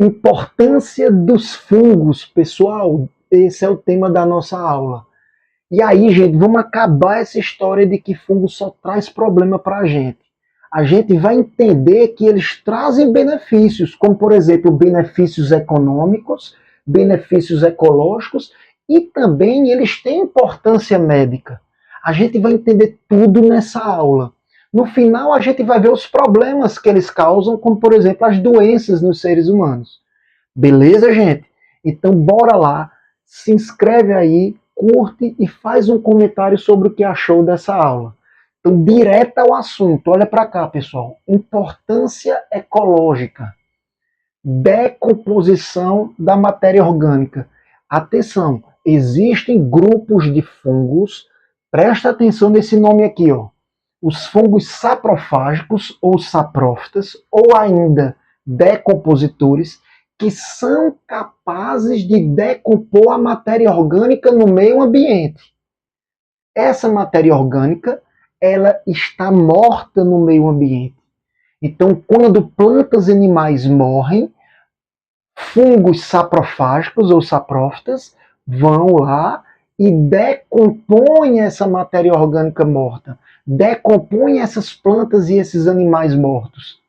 Importância dos fungos, pessoal. Esse é o tema da nossa aula. E aí, gente, vamos acabar essa história de que fungo só traz problema para a gente. A gente vai entender que eles trazem benefícios, como, por exemplo, benefícios econômicos, benefícios ecológicos e também eles têm importância médica. A gente vai entender tudo nessa aula. No final, a gente vai ver os problemas que eles causam, como, por exemplo, as doenças nos seres humanos. Beleza, gente? Então, bora lá, se inscreve aí, curte e faz um comentário sobre o que achou dessa aula. Então, direto ao assunto, olha para cá, pessoal. Importância ecológica, decomposição da matéria orgânica. Atenção, existem grupos de fungos, presta atenção nesse nome aqui, ó. Os fungos saprofágicos ou saprófitas, ou ainda decompositores, que são capazes de decompor a matéria orgânica no meio ambiente. Essa matéria orgânica, ela está morta no meio ambiente. Então, quando plantas e animais morrem, fungos saprofágicos ou saprófitas vão lá e decompõem essa matéria orgânica morta, decompõem essas plantas e esses animais mortos.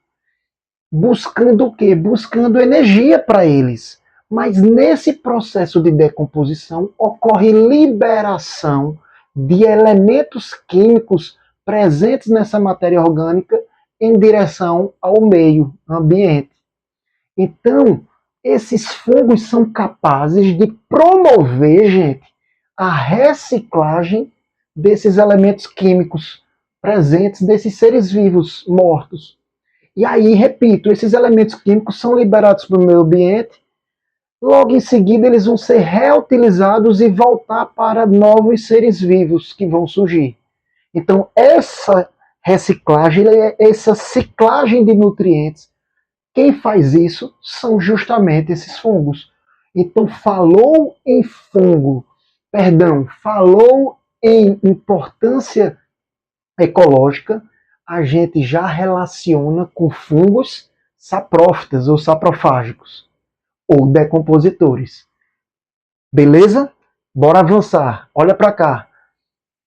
Buscando o quê? Buscando energia para eles. Mas nesse processo de decomposição ocorre liberação de elementos químicos presentes nessa matéria orgânica em direção ao meio ambiente. Então, esses fungos são capazes de promover, gente, a reciclagem desses elementos químicos presentes desses seres vivos mortos. E aí, repito, esses elementos químicos são liberados para o meio ambiente, logo em seguida eles vão ser reutilizados e voltar para novos seres vivos que vão surgir. Então, essa reciclagem, essa ciclagem de nutrientes, quem faz isso são justamente esses fungos. Então, falou em importância ecológica, a gente já relaciona com fungos saprófitas ou saprofágicos, ou decompositores. Beleza? Bora avançar. Olha para cá.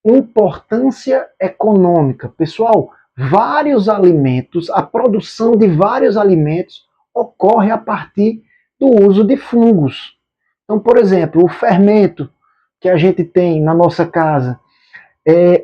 Importância econômica. Pessoal, vários alimentos, a produção de vários alimentos ocorre a partir do uso de fungos. Então, por exemplo, o fermento que a gente tem na nossa casa,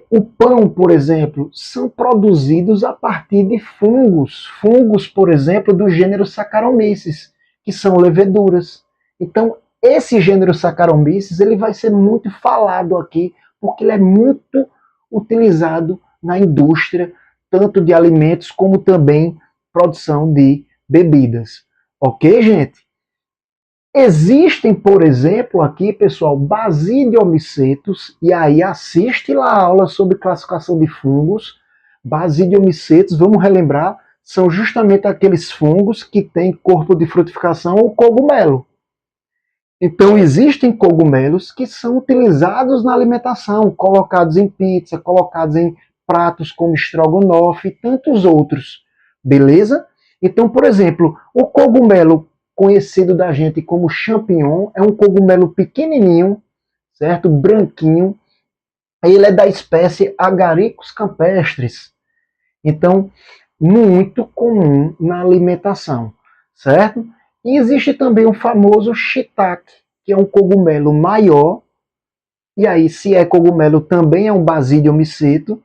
o pão, por exemplo, são produzidos a partir de fungos. Fungos, por exemplo, do gênero Saccharomyces, que são leveduras. Então, esse gênero Saccharomyces ele vai ser muito falado aqui, porque ele é muito utilizado na indústria, tanto de alimentos como também produção de bebidas. Ok, gente? Existem, por exemplo, aqui, pessoal, Basidiomycetos, e aí assiste lá a aula sobre classificação de fungos. Basidiomycetos, vamos relembrar, são justamente aqueles fungos que têm corpo de frutificação ou cogumelo. Então, existem cogumelos que são utilizados na alimentação, colocados em pizza, colocados em pratos como estrogonofe e tantos outros. Beleza? Então, por exemplo, o cogumelo conhecido da gente como champignon é um cogumelo pequenininho, certo? Branquinho. Ele é da espécie Agaricus campestris. Então, muito comum na alimentação, certo? E existe também o famoso shiitake, que é um cogumelo maior, e aí se é cogumelo também é um Basidiomyceto,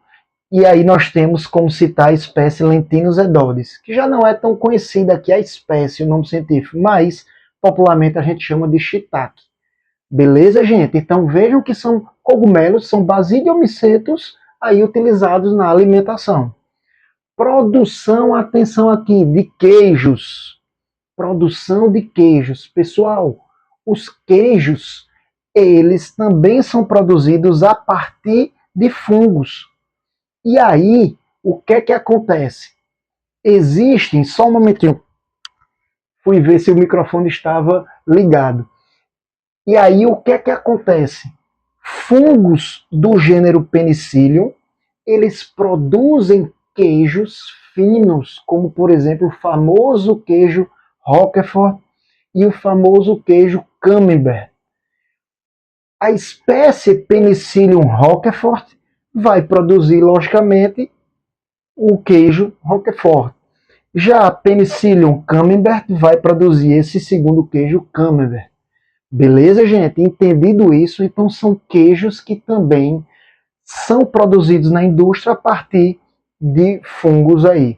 e aí nós temos como citar a espécie Lentinus edodes, que já não é tão conhecida aqui a espécie, o nome científico, mas popularmente a gente chama de shiitake. Beleza, gente? Então vejam que são cogumelos, são Basidiomycetos aí utilizados na alimentação. Produção, atenção aqui, de queijos. Produção de queijos. Pessoal, os queijos, eles também são produzidos a partir de fungos. E aí, o que é que acontece? Existem, só um momentinho, fui ver se o microfone estava ligado. E aí, o que é que acontece? Fungos do gênero Penicillium, eles produzem queijos finos, como por exemplo o famoso queijo Roquefort, e o famoso queijo Camembert. A espécie Penicillium roquefort vai produzir, logicamente, o queijo Roquefort. Já a Penicillium Camembert vai produzir esse segundo queijo Camembert. Beleza, gente? Entendido isso, então são queijos que também são produzidos na indústria a partir de fungos aí.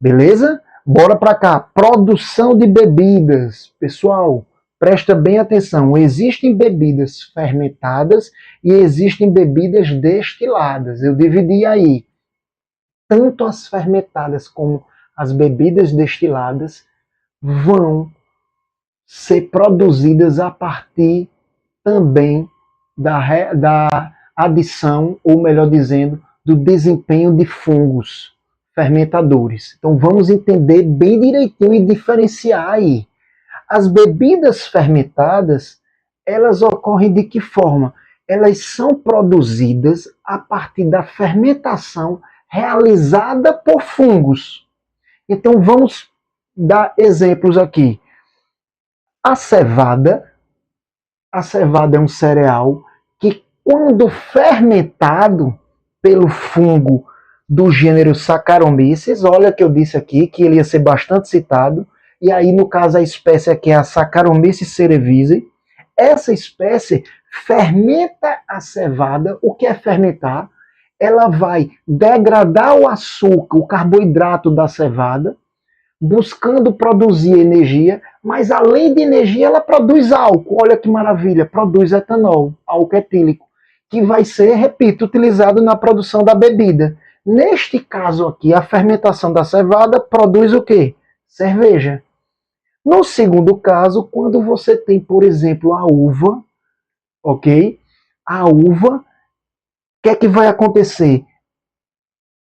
Beleza? Bora para cá. Produção de bebidas. Pessoal, presta bem atenção. Existem bebidas fermentadas e existem bebidas destiladas. Eu dividi aí. Tanto as fermentadas como as bebidas destiladas vão ser produzidas a partir também da adição, ou melhor dizendo, do desempenho de fungos fermentadores. Então vamos entender bem direitinho e diferenciar aí. As bebidas fermentadas, elas ocorrem de que forma? Elas são produzidas a partir da fermentação realizada por fungos. Então vamos dar exemplos aqui. A cevada é um cereal que, quando fermentado pelo fungo do gênero Saccharomyces, olha que eu disse aqui que ele ia ser bastante citado, e aí no caso a espécie aqui é a Saccharomyces cerevisiae. Essa espécie fermenta a cevada. O que é fermentar? Ela vai degradar o açúcar, o carboidrato da cevada, buscando produzir energia, mas além de energia ela produz álcool. Olha que maravilha, produz etanol, álcool etílico, que vai ser, repito, utilizado na produção da bebida. Neste caso aqui, a fermentação da cevada produz o quê? Cerveja. No segundo caso, quando você tem, por exemplo, a uva, ok? A uva, o que é que vai acontecer?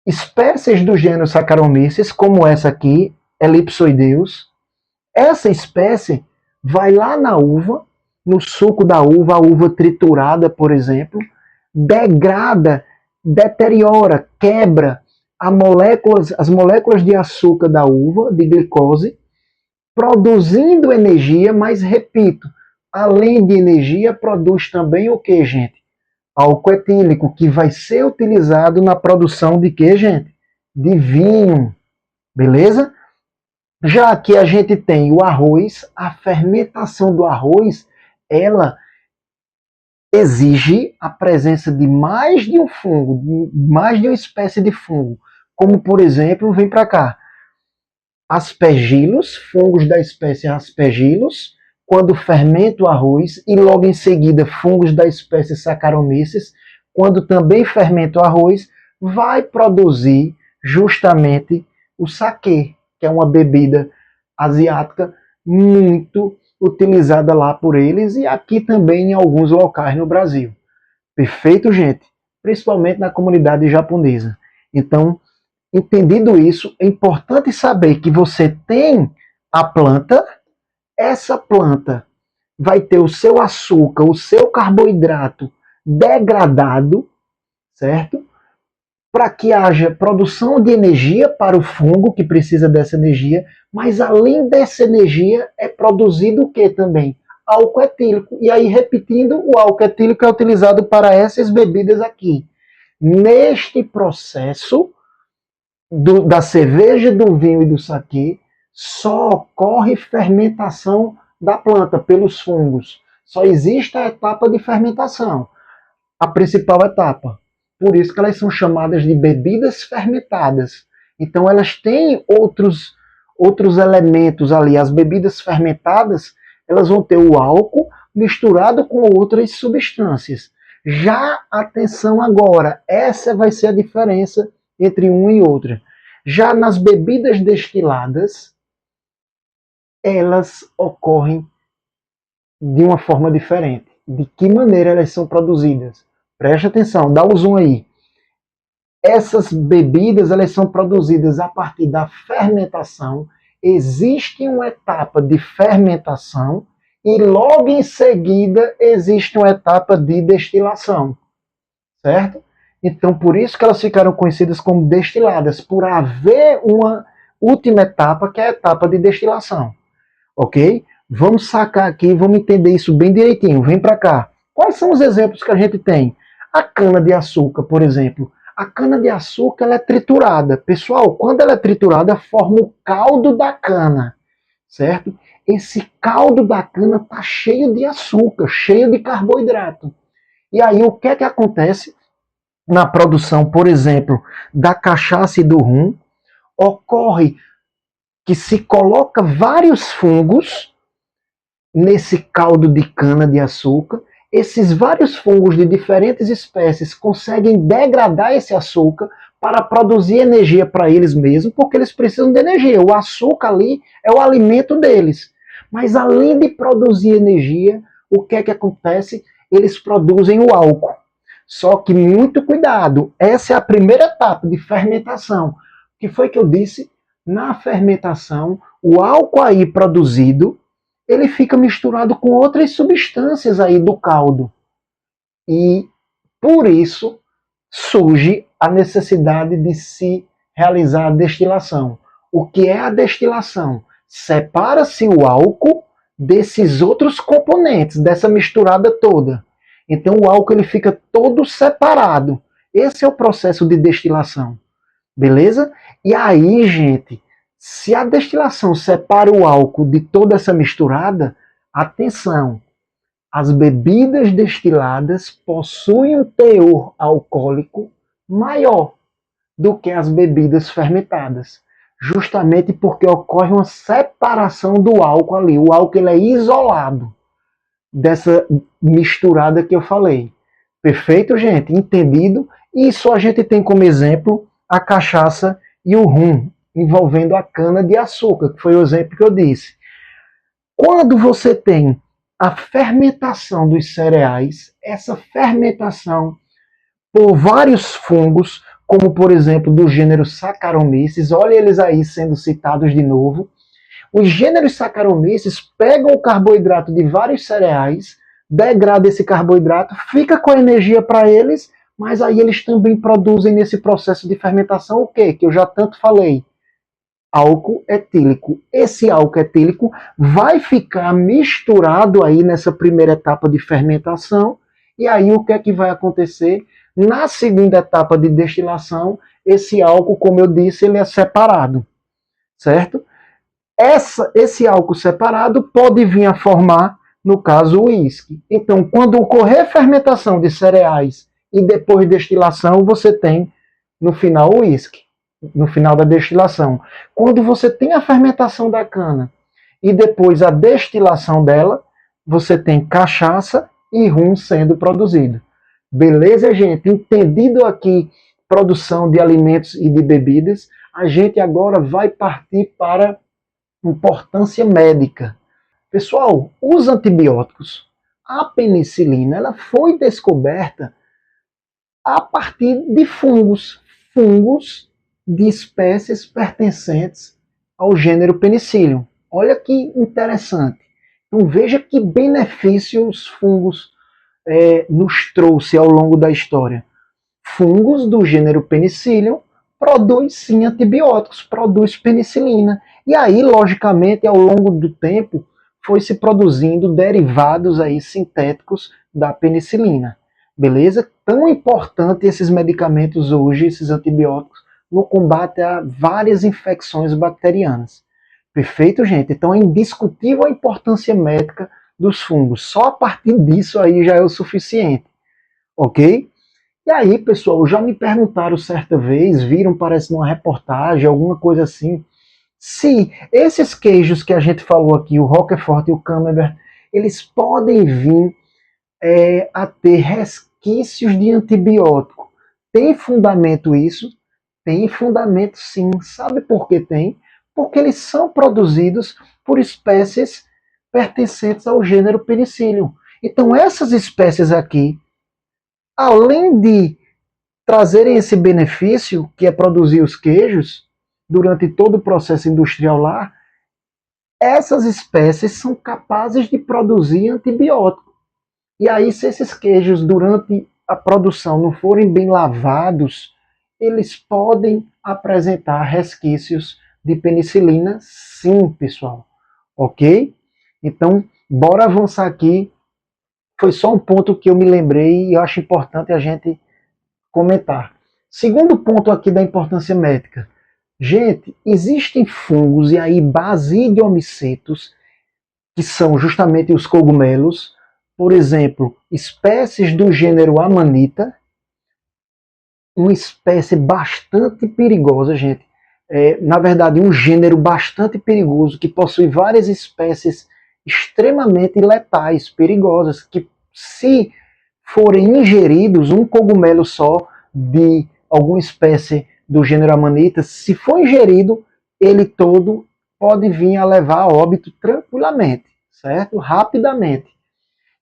Espécies do gênero Saccharomyces, como essa aqui, Ellipsoideus, essa espécie vai lá na uva, no suco da uva, a uva triturada, por exemplo, degrada, deteriora, quebra as moléculas de açúcar da uva, de glicose, produzindo energia, mas repito, além de energia, produz também o que, gente? Álcool etílico, que vai ser utilizado na produção de que, gente? De vinho. Beleza? Já que a gente tem o arroz, a fermentação do arroz, ela exige a presença de mais de um fungo, mais de uma espécie de fungo. Como, por exemplo, vem para cá, aspergillus, fungos da espécie aspergillus, quando fermenta o arroz, e logo em seguida fungos da espécie Saccharomyces, quando também fermenta o arroz, vai produzir justamente o saquê, que é uma bebida asiática muito utilizada lá por eles e aqui também em alguns locais no Brasil. Perfeito, gente? Principalmente na comunidade japonesa. Então, entendido isso, é importante saber que você tem a planta, essa planta vai ter o seu açúcar, o seu carboidrato degradado, certo? Para que haja produção de energia para o fungo, que precisa dessa energia, mas além dessa energia é produzido o que também? Álcool etílico. E aí, repetindo, o álcool etílico é utilizado para essas bebidas aqui. Neste processo da cerveja, do vinho e do saquê, só ocorre fermentação da planta pelos fungos. Só existe a etapa de fermentação, a principal etapa. Por isso que elas são chamadas de bebidas fermentadas. Então elas têm outros elementos ali. As bebidas fermentadas, elas vão ter o álcool misturado com outras substâncias. Já, atenção agora, essa vai ser a diferença entre uma e outra. Já nas bebidas destiladas, elas ocorrem de uma forma diferente. De que maneira elas são produzidas? Preste atenção, dá o zoom aí. Essas bebidas, elas são produzidas a partir da fermentação. Existe uma etapa de fermentação e logo em seguida existe uma etapa de destilação. Certo? Então, por isso que elas ficaram conhecidas como destiladas, por haver uma última etapa, que é a etapa de destilação. Ok? Vamos sacar aqui, vamos entender isso bem direitinho. Vem para cá. Quais são os exemplos que a gente tem? A cana-de-açúcar, por exemplo. A cana-de-açúcar ela é triturada. Pessoal, quando ela é triturada, forma o caldo da cana, certo? Esse caldo da cana está cheio de açúcar, cheio de carboidrato. E aí o que é que acontece na produção, por exemplo, da cachaça e do rum? Ocorre que se coloca vários fungos nesse caldo de cana-de-açúcar. Esses vários fungos de diferentes espécies conseguem degradar esse açúcar para produzir energia para eles mesmos, porque eles precisam de energia. O açúcar ali é o alimento deles. Mas além de produzir energia, o que é que acontece? Eles produzem o álcool. Só que muito cuidado, essa é a primeira etapa de fermentação. O que foi que eu disse? Na fermentação, o álcool aí produzido, ele fica misturado com outras substâncias aí do caldo. E por isso surge a necessidade de se realizar a destilação. O que é a destilação? Separa-se o álcool desses outros componentes, dessa misturada toda. Então o álcool ele fica todo separado. Esse é o processo de destilação. Beleza? E aí, gente, se a destilação separa o álcool de toda essa misturada, atenção, as bebidas destiladas possuem um teor alcoólico maior do que as bebidas fermentadas, justamente porque ocorre uma separação do álcool ali. O álcool ele é isolado dessa misturada que eu falei. Perfeito, gente? Entendido? Isso a gente tem como exemplo a cachaça e o rum, envolvendo a cana-de-açúcar, que foi o exemplo que eu disse. Quando você tem a fermentação dos cereais, essa fermentação por vários fungos, como por exemplo do gênero Saccharomyces, olha eles aí sendo citados de novo. Os gêneros Saccharomyces pegam o carboidrato de vários cereais, degrada esse carboidrato, fica com a energia para eles, mas aí eles também produzem nesse processo de fermentação o quê? Que eu já tanto falei. Álcool etílico. Esse álcool etílico vai ficar misturado aí nessa primeira etapa de fermentação, e aí o que é que vai acontecer? Na segunda etapa de destilação, esse álcool, como eu disse, ele é separado, certo? Esse álcool separado pode vir a formar, no caso, o uísque. Então, quando ocorrer fermentação de cereais e depois destilação, você tem, no final, o uísque. No final da destilação. Quando você tem a fermentação da cana e depois a destilação dela, você tem cachaça e rum sendo produzido. Beleza, gente? Entendido aqui produção de alimentos e de bebidas, a gente agora vai partir para importância médica. Pessoal, os antibióticos, a penicilina, ela foi descoberta a partir de fungos de espécies pertencentes ao gênero Penicillium. Olha que interessante. Então veja que benefício os fungos nos trouxe ao longo da história. Fungos do gênero Penicillium produz sim antibióticos, produz penicilina. E aí, logicamente, ao longo do tempo, foi se produzindo derivados aí sintéticos da penicilina. Beleza? Tão importante esses medicamentos hoje, esses antibióticos, no combate a várias infecções bacterianas. Perfeito, gente? Então é indiscutível a importância médica dos fungos. Só a partir disso aí já é o suficiente. Ok? E aí, pessoal, já me perguntaram certa vez, viram, parece numa reportagem, alguma coisa assim, se esses queijos que a gente falou aqui, o Roquefort e o Camembert, eles podem vir a ter resquícios de antibiótico. Tem fundamento isso? Tem fundamento sim. Sabe por que tem? Porque eles são produzidos por espécies pertencentes ao gênero Penicillium. Então essas espécies aqui, além de trazerem esse benefício, que é produzir os queijos, durante todo o processo industrial lá, essas espécies são capazes de produzir antibiótico. E aí, se esses queijos, durante a produção, não forem bem lavados, eles podem apresentar resquícios de penicilina, sim, pessoal. Ok? Então, bora avançar aqui. Foi só um ponto que eu me lembrei e eu acho importante a gente comentar. Segundo ponto aqui da importância médica. Gente, existem fungos e aí basidiomicetos, que são justamente os cogumelos, por exemplo, espécies do gênero Amanita, uma espécie bastante perigosa, gente. Na verdade, um gênero bastante perigoso que possui várias espécies extremamente letais, perigosas, que se forem ingeridos, um cogumelo só de alguma espécie do gênero Amanita, se for ingerido, ele todo pode vir a levar a óbito tranquilamente, certo? Rapidamente.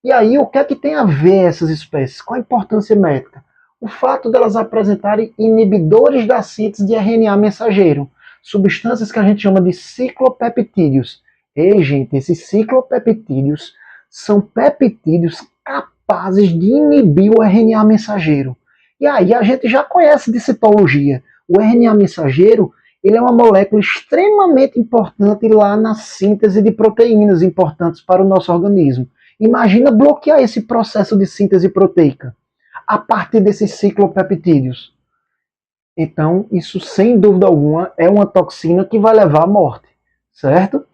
E aí, o que é que tem a ver essas espécies? Qual a importância médica? O fato delas apresentarem inibidores da síntese de RNA mensageiro, substâncias que a gente chama de ciclopeptídeos. E, gente, esses ciclopeptídeos são peptídeos capazes de inibir o RNA mensageiro. E aí a gente já conhece de citologia. O RNA mensageiro, ele é uma molécula extremamente importante lá na síntese de proteínas importantes para o nosso organismo. Imagina bloquear esse processo de síntese proteica a partir desses ciclopeptídeos. Então, isso sem dúvida alguma é uma toxina que vai levar à morte, certo?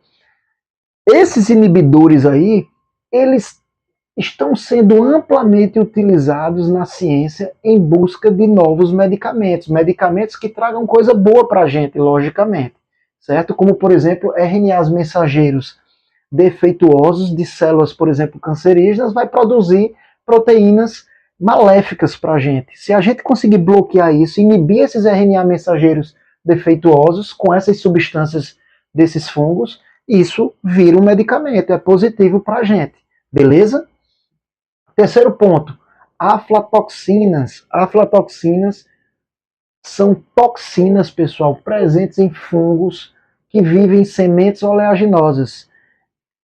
Esses inibidores aí, eles estão sendo amplamente utilizados na ciência em busca de novos medicamentos, medicamentos que tragam coisa boa para a gente, logicamente, certo? Como, por exemplo, RNAs mensageiros defeituosos de células, por exemplo, cancerígenas, vai produzir proteínas maléficas para a gente. Se a gente conseguir bloquear isso, inibir esses RNA mensageiros defeituosos com essas substâncias desses fungos, isso vira um medicamento, é positivo para a gente, beleza? Terceiro ponto, aflatoxinas. Aflatoxinas são toxinas, pessoal, presentes em fungos que vivem em sementes oleaginosas.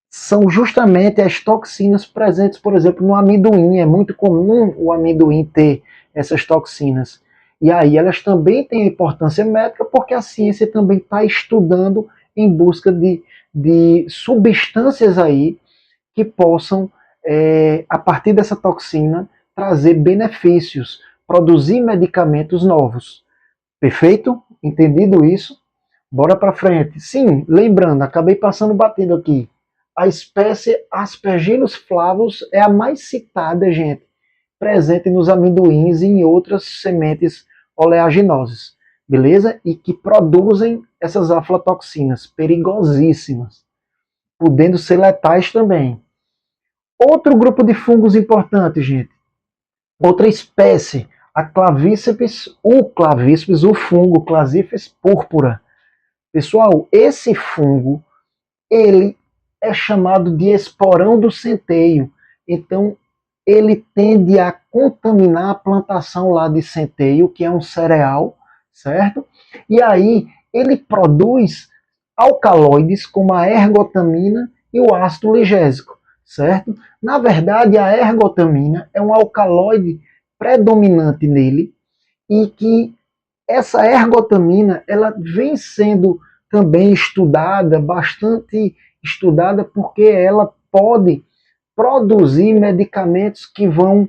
São justamente as toxinas presentes, por exemplo, no amendoim. É muito comum o amendoim ter essas toxinas. E aí elas também têm importância médica porque a ciência também está estudando em busca de substâncias aí que possam, a partir dessa toxina, trazer benefícios, produzir medicamentos novos. Perfeito? Entendido isso? Bora para frente. Sim, lembrando, acabei passando batendo aqui. A espécie Aspergillus flavus é a mais citada, gente, presente nos amendoins e em outras sementes oleaginosas, beleza? E que produzem essas aflatoxinas perigosíssimas, podendo ser letais também. Outro grupo de fungos importante, gente. Outra espécie, a Clavíceps, o fungo Clavíceps púrpura. Pessoal, esse fungo, ele é chamado de esporão do centeio. Então, ele tende a contaminar a plantação lá de centeio, que é um cereal, certo? E aí, ele produz alcaloides como a ergotamina e o ácido ligésico, certo? Na verdade, a ergotamina é um alcaloide predominante nele e que essa ergotamina ela vem sendo também estudada, bastante estudada, porque ela pode produzir medicamentos que vão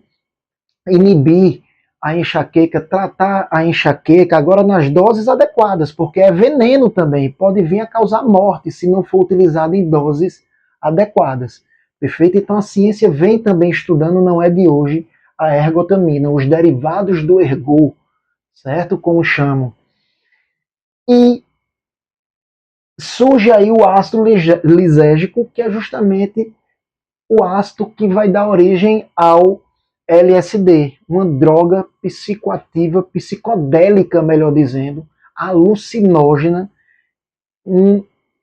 inibir a enxaqueca, tratar a enxaqueca, agora nas doses adequadas, porque é veneno também, pode vir a causar morte se não for utilizado em doses adequadas. Perfeito? Então a ciência vem também estudando, não é de hoje, a ergotamina, os derivados do ergot, certo? Como chamam. E surge aí o ácido lisérgico, que é justamente o ácido que vai dar origem ao LSD, uma droga psicoativa, psicodélica, melhor dizendo, alucinógena,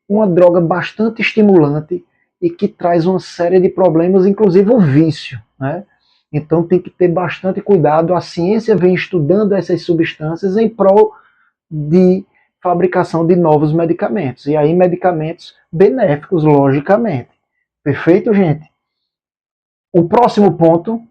uma droga bastante estimulante e que traz uma série de problemas, inclusive o vício, né? Então tem que ter bastante cuidado. A ciência vem estudando essas substâncias em prol de fabricação de novos medicamentos. E aí medicamentos benéficos, logicamente. Perfeito, gente? O próximo ponto,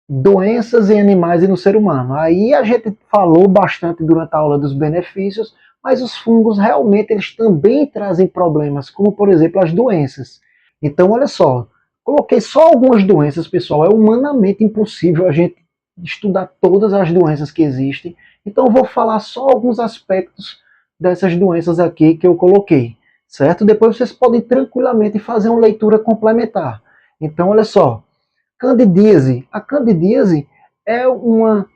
doenças em animais e no ser humano. Aí a gente falou bastante durante a aula dos benefícios, mas os fungos realmente eles também trazem problemas, como por exemplo as doenças. Então, olha só, coloquei só algumas doenças, pessoal. É humanamente impossível a gente estudar todas as doenças que existem. Então, eu vou falar só alguns aspectos dessas doenças aqui que eu coloquei, certo? Depois vocês podem tranquilamente fazer uma leitura complementar. Então, olha só, candidíase. A candidíase é uma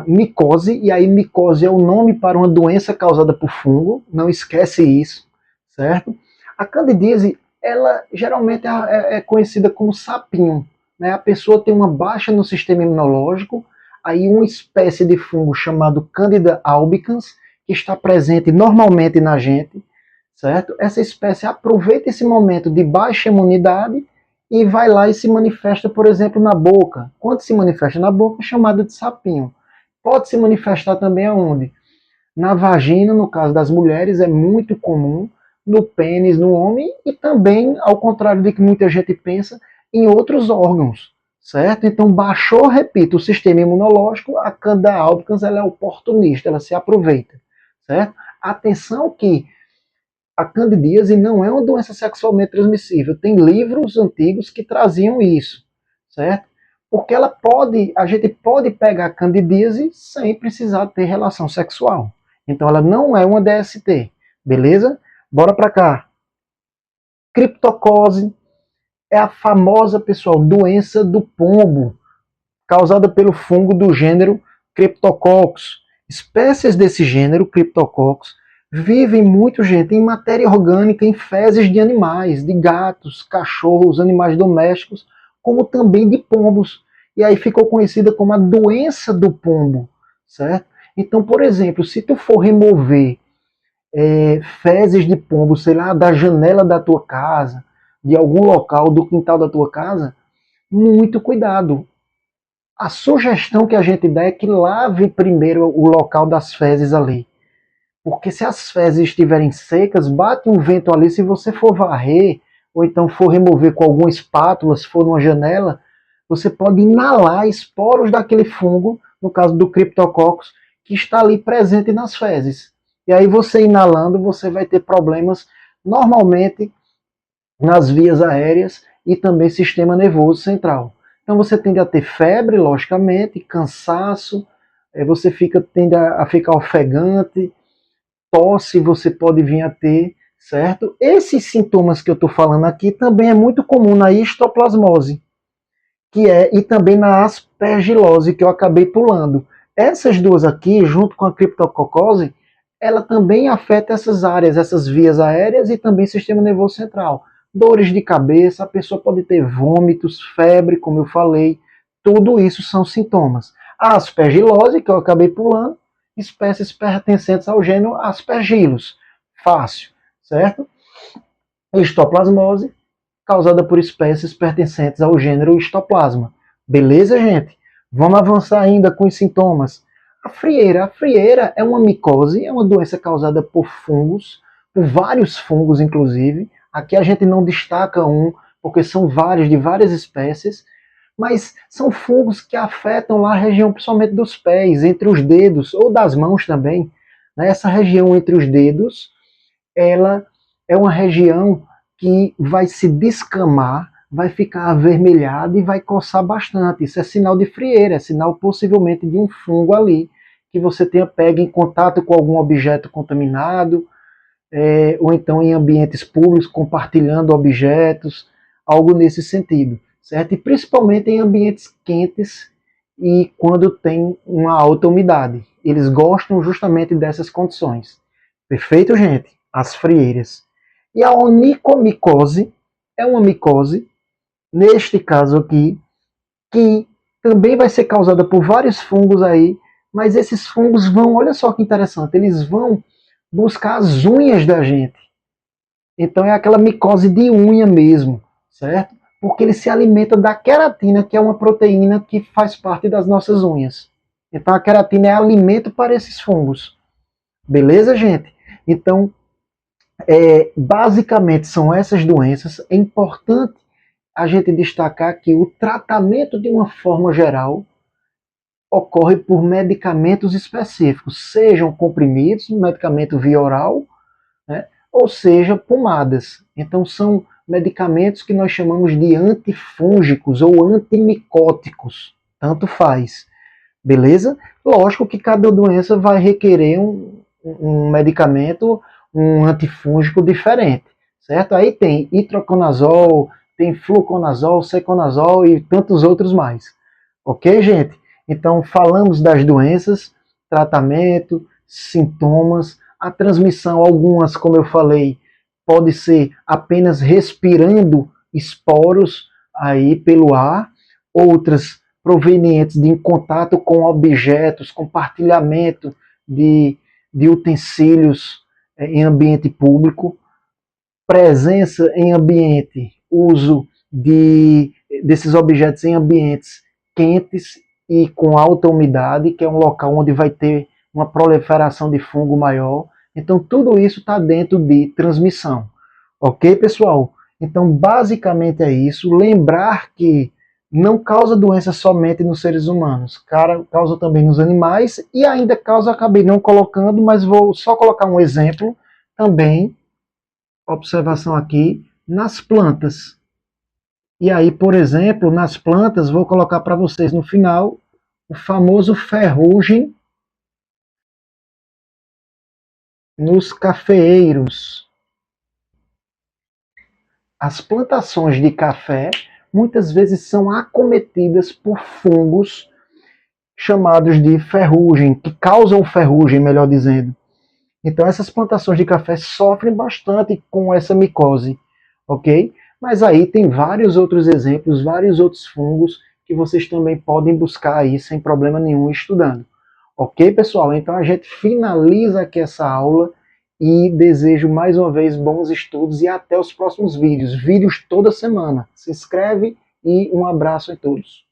micose, e aí micose é o nome para uma doença causada por fungo, não esquece isso, certo? A candidíase, ela geralmente é conhecida como sapinho, né? A pessoa tem uma baixa no sistema imunológico, aí uma espécie de fungo chamado Candida albicans, que está presente normalmente na gente, certo? Essa espécie aproveita esse momento de baixa imunidade e vai lá e se manifesta, por exemplo, na boca. Quando se manifesta na boca, é chamada de sapinho. Pode se manifestar também aonde? Na vagina, no caso das mulheres, é muito comum, no pênis, no homem, e também, ao contrário do que muita gente pensa, em outros órgãos, certo? Então, baixou, repito, o sistema imunológico, a Candida albicans ela é oportunista, ela se aproveita, certo? Atenção que a candidíase não é uma doença sexualmente transmissível. Tem livros antigos que traziam isso, certo? Porque a gente pode pegar a candidíase sem precisar ter relação sexual. Então ela não é uma DST, beleza? Bora para cá. Criptocose é a famosa, pessoal, doença do pombo, causada pelo fungo do gênero Cryptococcus. Espécies desse gênero, Cryptococcus, vivem muito, gente, em matéria orgânica, em fezes de animais, de gatos, cachorros, animais domésticos, como também de pombos. E aí ficou conhecida como a doença do pombo, certo? Então, por exemplo, se tu for remover fezes de pombo, sei lá, da janela da tua casa, de algum local do quintal da tua casa, muito cuidado. A sugestão que a gente dá é que lave primeiro o local das fezes ali. Porque se as fezes estiverem secas, bate um vento ali, se você for varrer, ou então for remover com alguma espátula, se for numa janela, você pode inalar esporos daquele fungo, no caso do Cryptococcus, que está ali presente nas fezes. E aí você inalando, você vai ter problemas normalmente nas vias aéreas e também sistema nervoso central. Então você tende a ter febre, logicamente, cansaço, você tende a ficar ofegante, tosse você pode vir a ter, certo? Esses sintomas que eu estou falando aqui também é muito comum na histoplasmose, e também na aspergilose, que eu acabei pulando. Essas duas aqui, junto com a criptococose, ela também afeta essas áreas, essas vias aéreas e também sistema nervoso central. Dores de cabeça, a pessoa pode ter vômitos, febre, como eu falei, tudo isso são sintomas. A aspergilose, que eu acabei pulando, espécies pertencentes ao gênero Aspergillus, fácil, certo? Histoplasmose, causada por espécies pertencentes ao gênero Histoplasma. Beleza, gente? Vamos avançar ainda com os sintomas. A frieira é uma micose, é uma doença causada por fungos, por vários fungos, inclusive. Aqui a gente não destaca um, porque são vários, de várias espécies, mas são fungos que afetam lá a região principalmente dos pés, entre os dedos, ou das mãos também. Essa região entre os dedos, ela é uma região que vai se descamar, vai ficar avermelhada e vai coçar bastante. Isso é sinal de frieira, é sinal possivelmente de um fungo ali, que você tenha pego em contato com algum objeto contaminado, ou então em ambientes públicos, compartilhando objetos, algo nesse sentido, certo? E principalmente em ambientes quentes e quando tem uma alta umidade. Eles gostam justamente dessas condições. Perfeito, gente? As frieiras. E a onicomicose é uma micose, neste caso aqui, que também vai ser causada por vários fungos aí, mas esses fungos vão, olha só que interessante, eles vão buscar as unhas da gente. Então é aquela micose de unha mesmo, certo? Porque ele se alimenta da queratina, que é uma proteína que faz parte das nossas unhas. Então a queratina é alimento para esses fungos. Beleza, gente? Então, basicamente são essas doenças. É importante a gente destacar que o tratamento, de uma forma geral, ocorre por medicamentos específicos, sejam comprimidos, medicamento via oral, né, ou seja, pomadas. Então são medicamentos que nós chamamos de antifúngicos ou antimicóticos, tanto faz, beleza? Lógico que cada doença vai requerer um medicamento, um antifúngico diferente, certo? Aí tem itraconazol, tem fluconazol, seconazol e tantos outros mais. Ok, gente? Então falamos das doenças, tratamento, sintomas, a transmissão, algumas, como eu falei, pode ser apenas respirando esporos aí pelo ar, outras provenientes de contato com objetos, compartilhamento de utensílios em ambiente público, presença em ambiente, uso desses objetos em ambientes quentes e com alta umidade, que é um local onde vai ter uma proliferação de fungo maior. Então, tudo isso está dentro de transmissão. Ok, pessoal? Então, basicamente é isso. Lembrar que não causa doença somente nos seres humanos, causa também nos animais e ainda causa, acabei não colocando, mas vou só colocar um exemplo também, observação aqui, nas plantas. E aí, por exemplo, nas plantas, vou colocar para vocês no final o famoso ferrugem nos cafeeiros. As plantações de café muitas vezes são acometidas por fungos chamados de ferrugem, que causam ferrugem, melhor dizendo. Então essas plantações de café sofrem bastante com essa micose, ok? Mas aí tem vários outros exemplos, vários outros fungos que vocês também podem buscar aí sem problema nenhum estudando. Ok, pessoal? Então a gente finaliza aqui essa aula e desejo mais uma vez bons estudos e até os próximos vídeos. Vídeos toda semana. Se inscreve e um abraço a todos.